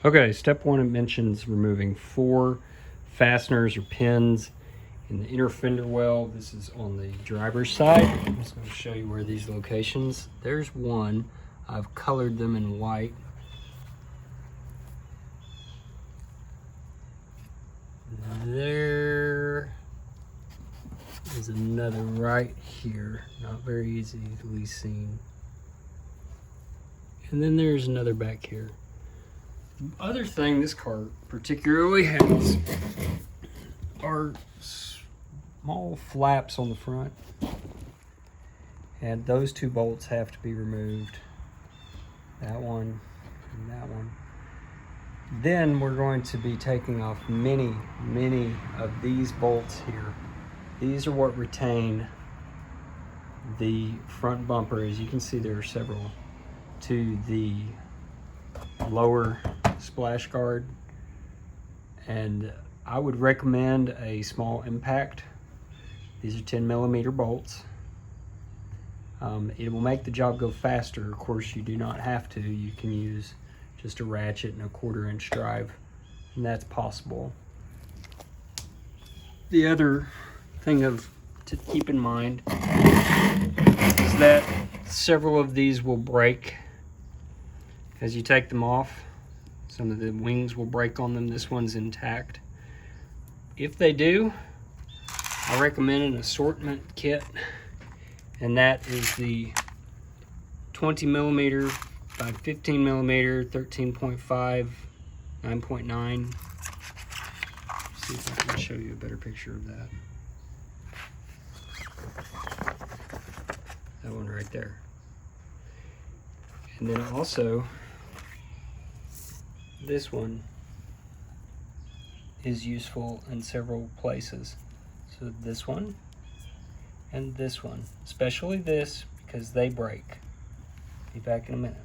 Okay, step one, it mentions removing 4 fasteners or pins in the inner fender well. This is on the driver's side. I'm just going to show you where these locations. There's one. I've colored them in white. There is another right here. Not very easily seen. And then there's another back here. The other thing this car particularly has are small flaps on the front, and those 2 bolts have to be removed. That one and that one. Then we're going to be taking off many of these bolts here. These are what retain the front bumper. As you can see, there are several to the lower splash guard, and I would recommend a small impact. These are 10mm bolts. It will make the job go faster. Of course, you do not have to. You can use just a ratchet and a 1/4 inch drive, and that's possible. The other thing to keep in mind is that several of these will break as you take them off. Some of the wings will break on them. This one's intact. If they do, I recommend an assortment kit, and that is the 20mm by 15mm, 13.5, 9.9. See if I can show you a better picture of that. That one right there. And then also, this one is useful in several places. So this one and this one, especially this, because they break. Be back in a minute.